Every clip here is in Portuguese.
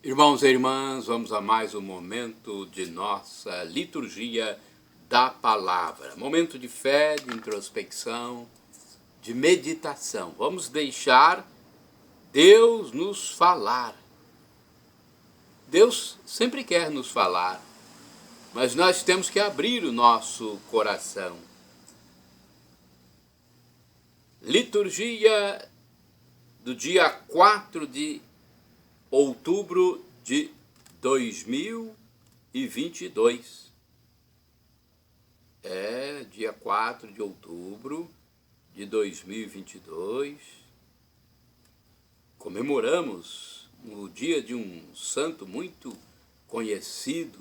Irmãos e irmãs, vamos a mais um momento de nossa liturgia da palavra. Momento de fé, de introspecção, de meditação. Vamos deixar Deus nos falar. Deus sempre quer nos falar, mas nós temos que abrir o nosso coração. Liturgia do dia 4 de outubro de 2022. Dia 4 de outubro de 2022. Comemoramos o dia de um santo muito conhecido,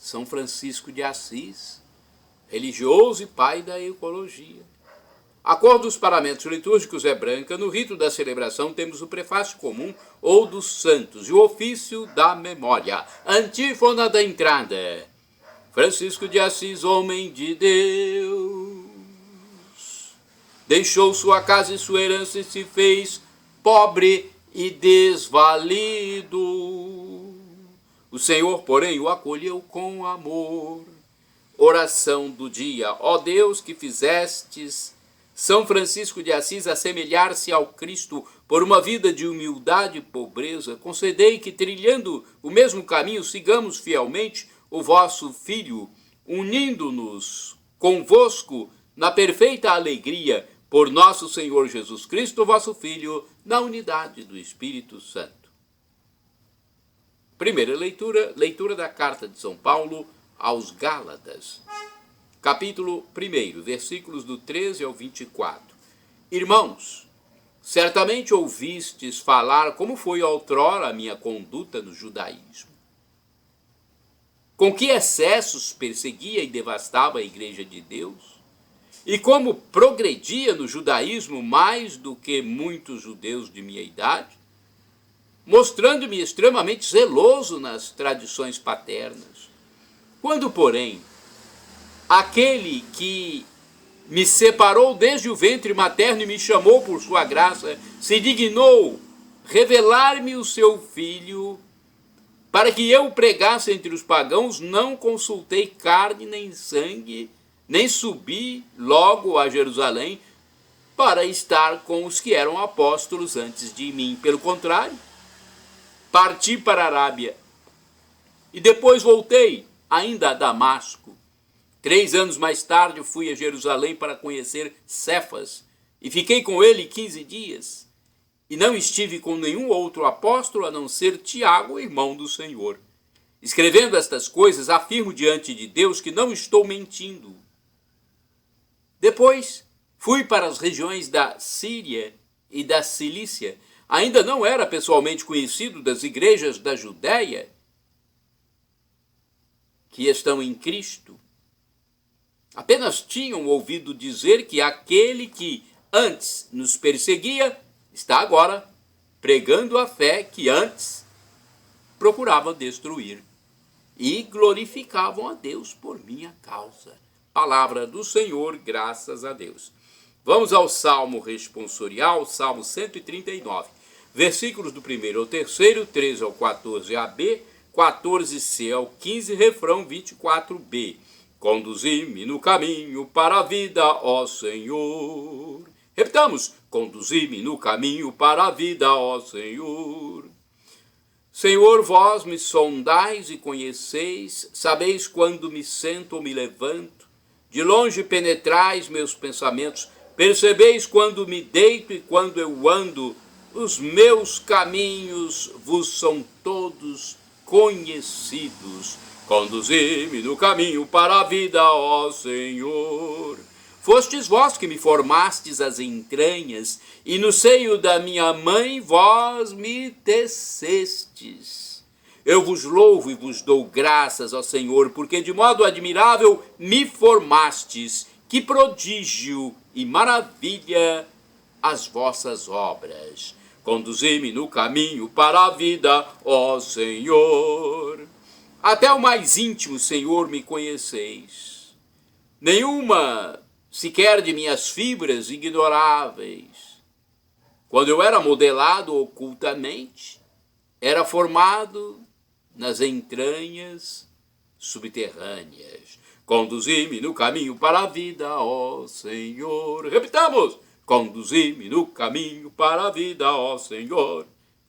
São Francisco de Assis, religioso e pai da ecologia. A cor dos paramentos litúrgicos é branca. No rito da celebração temos o prefácio comum ou dos santos e o ofício da memória. Antífona da entrada. Francisco de Assis, homem de Deus, deixou sua casa e sua herança e se fez pobre e desvalido. O Senhor, porém, o acolheu com amor. Oração do dia. Ó Deus, que fizestes São Francisco de Assis assemelhar-se ao Cristo por uma vida de humildade e pobreza, concedei que, trilhando o mesmo caminho, sigamos fielmente o vosso Filho, unindo-nos convosco na perfeita alegria por nosso Senhor Jesus Cristo, vosso Filho, na unidade do Espírito Santo. Primeira leitura da carta de São Paulo aos Gálatas. Capítulo 1, versículos do 13 ao 24. Irmãos, certamente ouvistes falar como foi outrora a minha conduta no judaísmo. Com que excessos perseguia e devastava a igreja de Deus, e como progredia no judaísmo mais do que muitos judeus de minha idade, mostrando-me extremamente zeloso nas tradições paternas. Quando, porém, aquele que me separou desde o ventre materno e me chamou por sua graça, se dignou revelar-me o seu Filho, para que eu pregasse entre os pagãos, não consultei carne nem sangue, nem subi logo a Jerusalém para estar com os que eram apóstolos antes de mim. Pelo contrário, parti para a Arábia e depois voltei ainda a Damasco. 3 anos mais tarde fui a Jerusalém para conhecer Cefas e fiquei com ele 15 dias. E não estive com nenhum outro apóstolo a não ser Tiago, irmão do Senhor. Escrevendo estas coisas, afirmo diante de Deus que não estou mentindo. Depois fui para as regiões da Síria e da Cilícia. Ainda não era pessoalmente conhecido das igrejas da Judéia que estão em Cristo. Apenas tinham ouvido dizer que aquele que antes nos perseguia está agora pregando a fé que antes procurava destruir. E glorificavam a Deus por minha causa. Palavra do Senhor, graças a Deus. Vamos ao Salmo responsorial, Salmo 139. Versículos do 1 ao 3, 13 ao 14ab, 14c ao 15, refrão 24b. Conduzi-me no caminho para a vida, ó Senhor. Repitamos, conduzi-me no caminho para a vida, ó Senhor. Senhor, vós me sondais e conheceis, sabeis quando me sento ou me levanto. De longe penetrais meus pensamentos, percebeis quando me deito e quando eu ando. Os meus caminhos vos são todos conhecidos. Conduzi-me no caminho para a vida, ó Senhor. Fostes vós que me formastes as entranhas, e no seio da minha mãe vós me tecestes. Eu vos louvo e vos dou graças, ó Senhor, porque de modo admirável me formastes. Que prodígio e maravilha as vossas obras. Conduzi-me no caminho para a vida, ó Senhor. Até o mais íntimo, Senhor, me conheceis. Nenhuma sequer de minhas fibras ignoráveis. Quando eu era modelado ocultamente, era formado nas entranhas subterrâneas. Conduzi-me no caminho para a vida, ó Senhor. Repitamos! Conduzi-me no caminho para a vida, ó Senhor.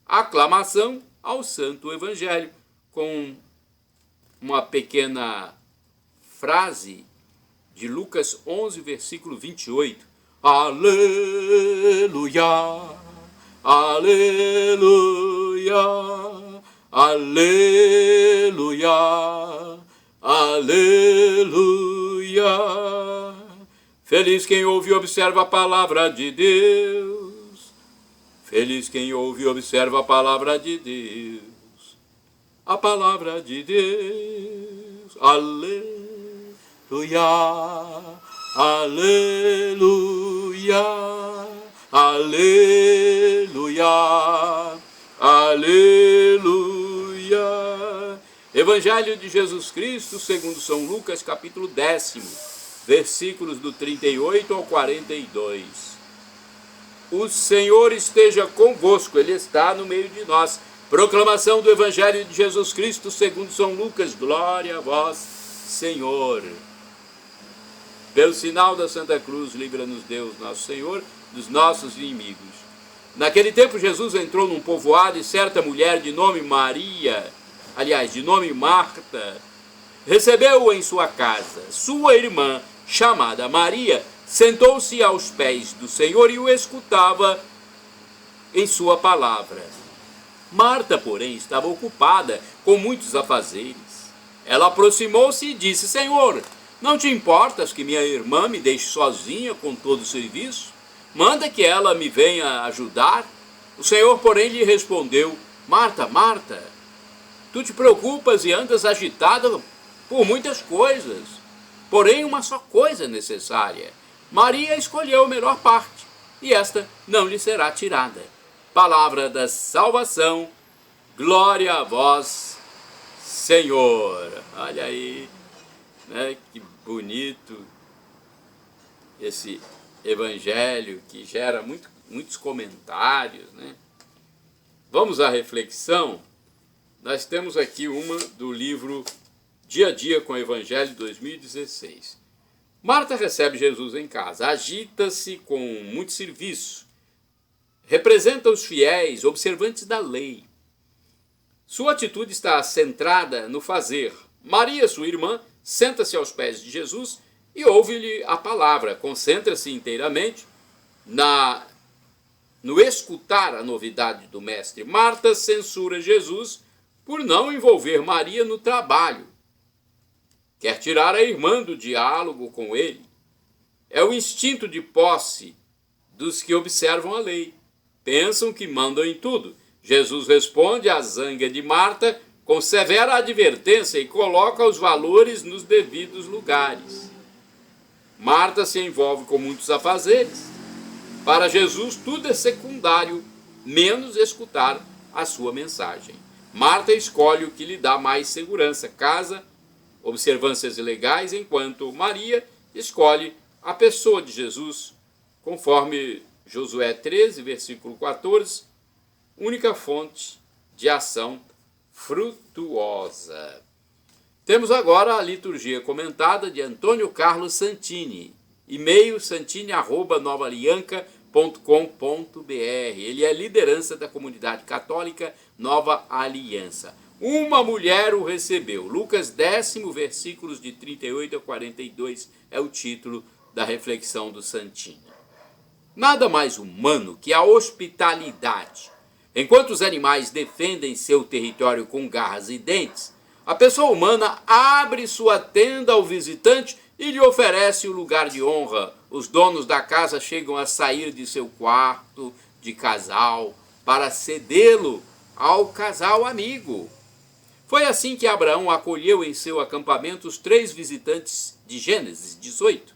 Aclamação ao Santo Evangelho, com uma pequena frase de Lucas 11, versículo 28. Aleluia, aleluia, aleluia, aleluia. Feliz quem ouve e observa a palavra de Deus. Feliz quem ouve e observa a palavra de Deus. A palavra de Deus. Aleluia, aleluia, aleluia, aleluia. Evangelho de Jesus Cristo segundo São Lucas, capítulo 10, versículos do 38 ao 42. O Senhor esteja convosco, Ele está no meio de nós. Proclamação do Evangelho de Jesus Cristo segundo São Lucas. Glória a vós, Senhor. Pelo sinal da Santa Cruz, livra-nos Deus, nosso Senhor, dos nossos inimigos. Naquele tempo, Jesus entrou num povoado e certa mulher de nome de nome Marta, recebeu-o em sua casa. Sua irmã, chamada Maria, sentou-se aos pés do Senhor e o escutava em sua palavra. Marta, porém, estava ocupada com muitos afazeres. Ela aproximou-se e disse: Senhor, não te importas que minha irmã me deixe sozinha com todo o serviço? Manda que ela me venha ajudar. O Senhor, porém, lhe respondeu: Marta, Marta, tu te preocupas e andas agitada por muitas coisas, porém uma só coisa é necessária. Maria escolheu a melhor parte, e esta não lhe será tirada. Palavra da salvação, glória a vós, Senhor. Olha aí, né, que bonito esse evangelho que gera muitos comentários, né? Vamos à reflexão. Nós temos aqui uma do livro Dia a Dia com o Evangelho 2016. Marta recebe Jesus em casa, agita-se com muito serviço, representa os fiéis, observantes da lei. Sua atitude está centrada no fazer. Maria, sua irmã, senta-se aos pés de Jesus e ouve-lhe a palavra, concentra-se inteiramente no escutar a novidade do Mestre. Marta censura Jesus por não envolver Maria no trabalho. Quer tirar a irmã do diálogo com ele. É o instinto de posse dos que observam a lei. Pensam que mandam em tudo. Jesus responde à zanga de Marta com severa advertência e coloca os valores nos devidos lugares. Marta se envolve com muitos afazeres. Para Jesus, tudo é secundário, menos escutar a sua mensagem. Marta escolhe o que lhe dá mais segurança, casa, observâncias legais, enquanto Maria escolhe a pessoa de Jesus, conforme Josué 13, versículo 14, única fonte de ação frutuosa. Temos agora a liturgia comentada de Antônio Carlos Santini, e-mail santini@novaalianca.com.br. Ele é liderança da comunidade católica Nova Aliança. Uma mulher o recebeu. Lucas 10, versículos de 38 a 42 é o título da reflexão do Santini. Nada mais humano que a hospitalidade. Enquanto os animais defendem seu território com garras e dentes, a pessoa humana abre sua tenda ao visitante e lhe oferece o lugar de honra. Os donos da casa chegam a sair de seu quarto de casal para cedê-lo ao casal amigo. Foi assim que Abraão acolheu em seu acampamento os 3 visitantes de Gênesis 18.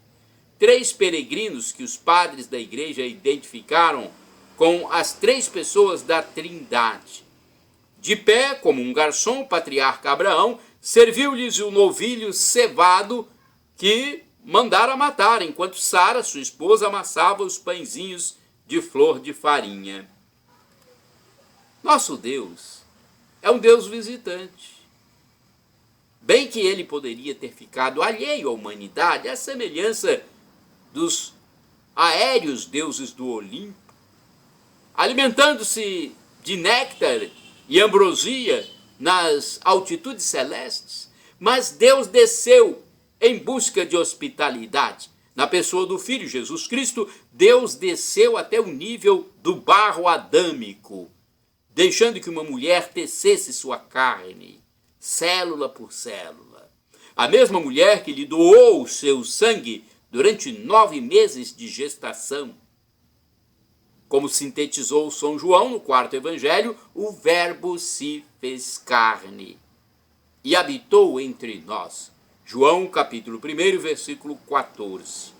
3 peregrinos que os padres da igreja identificaram com as 3 pessoas da Trindade. De pé, como um garçom, o patriarca Abraão serviu-lhes o novilho cevado que mandara matar, enquanto Sara, sua esposa, amassava os pãezinhos de flor de farinha. Nosso Deus é um Deus visitante. Bem que ele poderia ter ficado alheio à humanidade, à semelhança dos aéreos deuses do Olimpo, alimentando-se de néctar e ambrosia nas altitudes celestes, mas Deus desceu em busca de hospitalidade. Na pessoa do Filho Jesus Cristo, Deus desceu até o nível do barro adâmico, deixando que uma mulher tecesse sua carne, célula por célula. A mesma mulher que lhe doou o seu sangue durante 9 meses de gestação. Como sintetizou São João no 4º Evangelho, o Verbo se fez carne e habitou entre nós. João capítulo 1, versículo 14.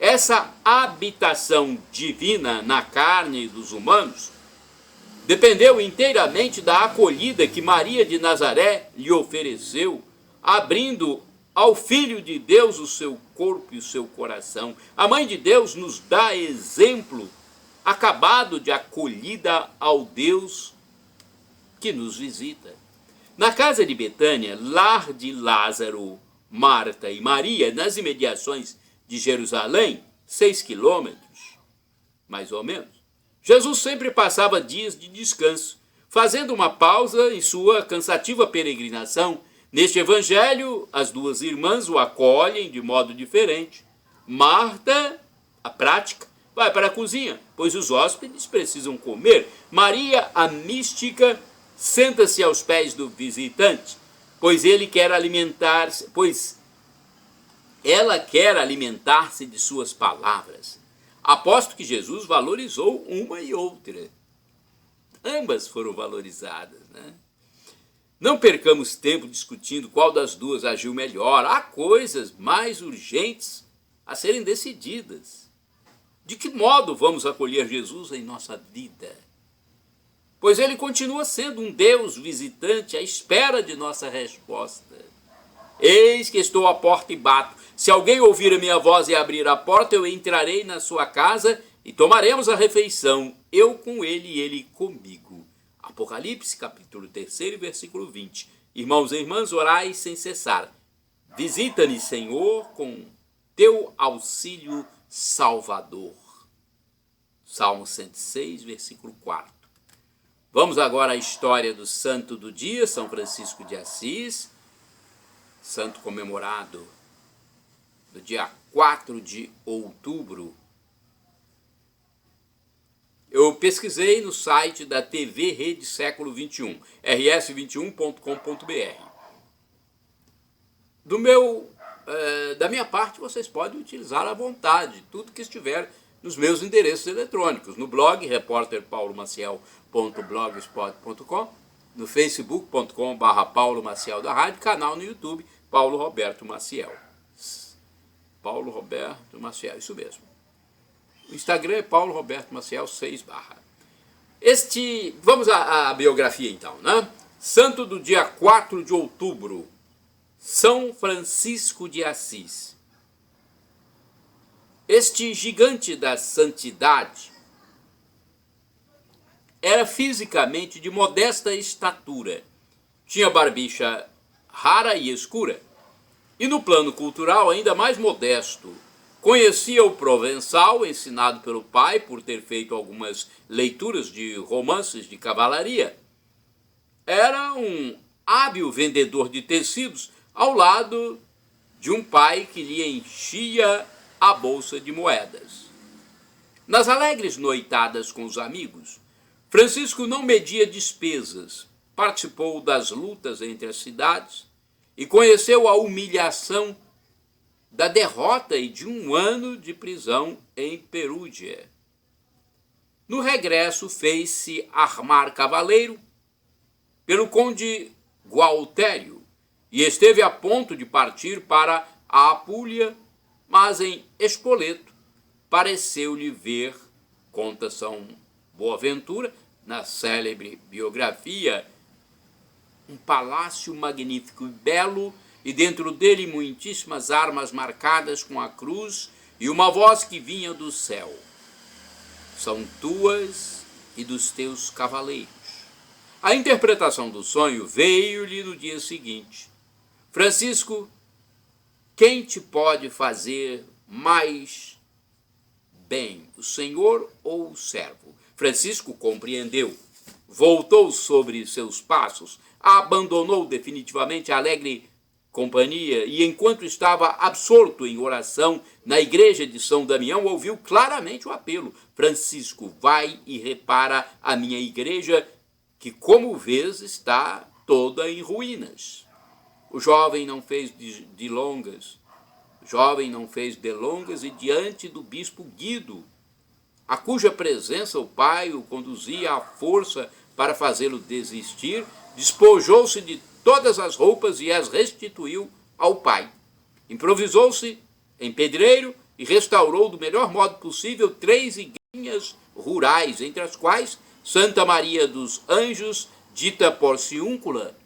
Essa habitação divina na carne dos humanos dependeu inteiramente da acolhida que Maria de Nazaré lhe ofereceu, abrindo ao Filho de Deus o seu corpo e o seu coração. A Mãe de Deus nos dá exemplo acabado de acolhida ao Deus que nos visita. Na casa de Betânia, lar de Lázaro, Marta e Maria, nas imediações de Jerusalém, 6 quilômetros, mais ou menos, Jesus sempre passava dias de descanso, fazendo uma pausa em sua cansativa peregrinação. Neste evangelho, as duas irmãs o acolhem de modo diferente. Marta, a prática, vai para a cozinha, pois os hóspedes precisam comer. Maria, a mística, senta-se aos pés do visitante, pois ela quer alimentar-se de suas palavras. Aposto que Jesus valorizou uma e outra. Ambas foram valorizadas, né? Não percamos tempo discutindo qual das duas agiu melhor. Há coisas mais urgentes a serem decididas. De que modo vamos acolher Jesus em nossa vida? Pois ele continua sendo um Deus visitante à espera de nossa resposta. Eis que estou à porta e bato. Se alguém ouvir a minha voz e abrir a porta, eu entrarei na sua casa e tomaremos a refeição, eu com ele e ele comigo. Apocalipse, capítulo 3, versículo 20. Irmãos e irmãs, orai sem cessar. Visita-me, Senhor, com teu auxílio salvador. Salmo 106, versículo 4. Vamos agora à história do santo do dia, São Francisco de Assis, santo comemorado no dia 4 de outubro. Eu pesquisei no site da TV Rede Século XXI, rs21.com.br. Da minha parte, vocês podem utilizar à vontade tudo que estiver nos meus endereços eletrônicos, no blog repórterpaulomaciel.blogspot.com, no facebook.com/Paulo Maciel da Rádio, canal no YouTube, Paulo Roberto Maciel. Paulo Roberto Maciel, isso mesmo. O Instagram é Paulo Roberto Maciel 6 /. Vamos à biografia então, né? Santo do dia 4 de outubro, São Francisco de Assis. Este gigante da santidade era fisicamente de modesta estatura, tinha barbicha rara e escura, e no plano cultural ainda mais modesto. Conhecia o provençal, ensinado pelo pai por ter feito algumas leituras de romances de cavalaria. Era um hábil vendedor de tecidos, ao lado de um pai que lhe enchia a bolsa de moedas. Nas alegres noitadas com os amigos, Francisco não media despesas, participou das lutas entre as cidades e conheceu a humilhação da derrota e de 1 ano de prisão em Perúdia. No regresso, fez-se armar cavaleiro pelo conde Gualtério e esteve a ponto de partir para a Apulia, mas em Spoleto pareceu-lhe ver, conta São Boaventura, na célebre biografia, um palácio magnífico e belo, e dentro dele muitíssimas armas marcadas com a cruz, e uma voz que vinha do céu: são tuas e dos teus cavaleiros. A interpretação do sonho veio-lhe no dia seguinte. Francisco, quem te pode fazer mais bem, o senhor ou o servo? Francisco compreendeu, voltou sobre seus passos, abandonou definitivamente a alegre companhia e, enquanto estava absorto em oração na igreja de São Damião, ouviu claramente o apelo: Francisco, vai e repara a minha igreja, que, como vês, está toda em ruínas. O jovem não fez delongas, e diante do bispo Guido, a cuja presença o pai o conduzia à força para fazê-lo desistir, despojou-se de todas as roupas e as restituiu ao pai. Improvisou-se em pedreiro e restaurou do melhor modo possível 3 igrejinhas rurais, entre as quais Santa Maria dos Anjos, dita Porciúncula.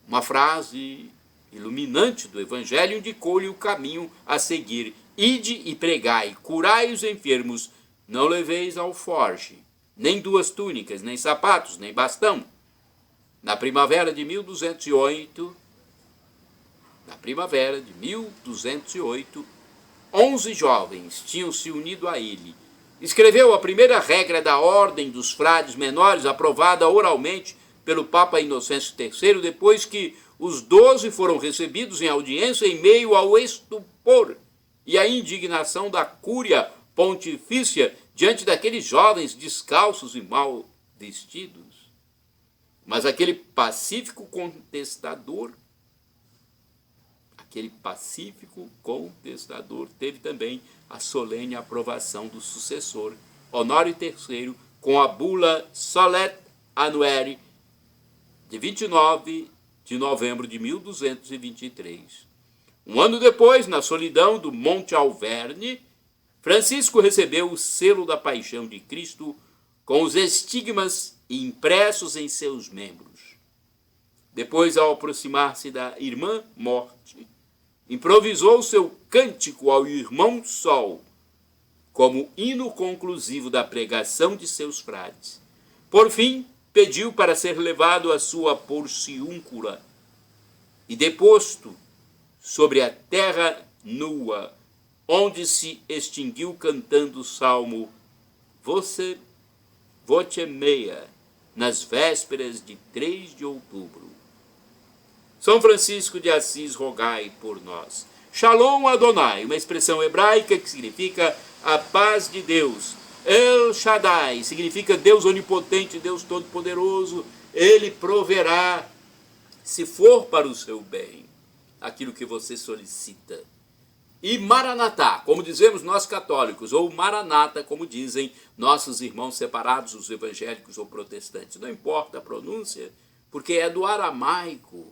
Uma frase iluminante do Evangelho indicou-lhe o caminho a seguir. Ide e pregai, curai os enfermos, não leveis alforje, nem 2 túnicas, nem sapatos, nem bastão. Na primavera de 1208, 11 jovens tinham se unido a ele. Escreveu a primeira regra da Ordem dos Frades Menores, aprovada oralmente pelo Papa Inocêncio III, depois que os 12 foram recebidos em audiência em meio ao estupor e à indignação da cúria pontifícia diante daqueles jovens descalços e mal vestidos. Mas aquele pacífico contestador teve também a solene aprovação do sucessor, Honório III, com a bula Solet Annuae, de 29 de novembro de 1223. Um ano depois, na solidão do Monte Alverne, Francisco recebeu o selo da paixão de Cristo com os estigmas impressos em seus membros. Depois, ao aproximar-se da irmã morte, improvisou seu cântico ao irmão Sol, como hino conclusivo da pregação de seus frades. Por fim, pediu para ser levado à sua porciúncula e deposto sobre a terra nua, onde se extinguiu cantando o salmo Voce mea, nas vésperas de 3 de outubro. São Francisco de Assis, rogai por nós. Shalom Adonai, uma expressão hebraica que significa a paz de Deus. El Shaddai significa Deus onipotente, Deus todo-poderoso. Ele proverá, se for para o seu bem, aquilo que você solicita. E Maranatá, como dizemos nós católicos, ou Maranata, como dizem nossos irmãos separados, os evangélicos ou protestantes. Não importa a pronúncia, porque é do aramaico,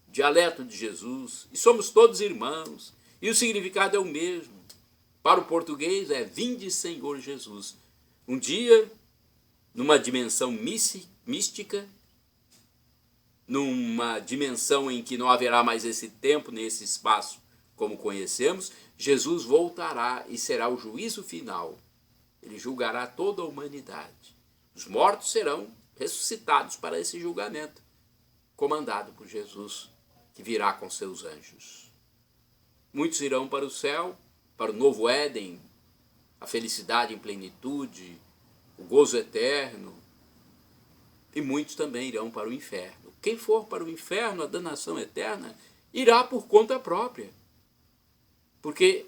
dialeto de Jesus, e somos todos irmãos, e o significado é o mesmo. Para o português é vinde Senhor Jesus. Um dia, numa dimensão mística, numa dimensão em que não haverá mais esse tempo, nesse espaço como conhecemos, Jesus voltará e será o juízo final. Ele julgará toda a humanidade. Os mortos serão ressuscitados para esse julgamento, comandado por Jesus, que virá com seus anjos. Muitos irão para o céu, para o novo Éden, a felicidade em plenitude, o gozo eterno, e muitos também irão para o inferno. Quem for para o inferno, a danação eterna, irá por conta própria, porque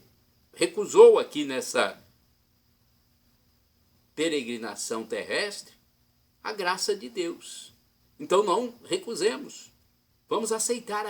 recusou aqui nessa peregrinação terrestre a graça de Deus. Então não recusemos, vamos aceitar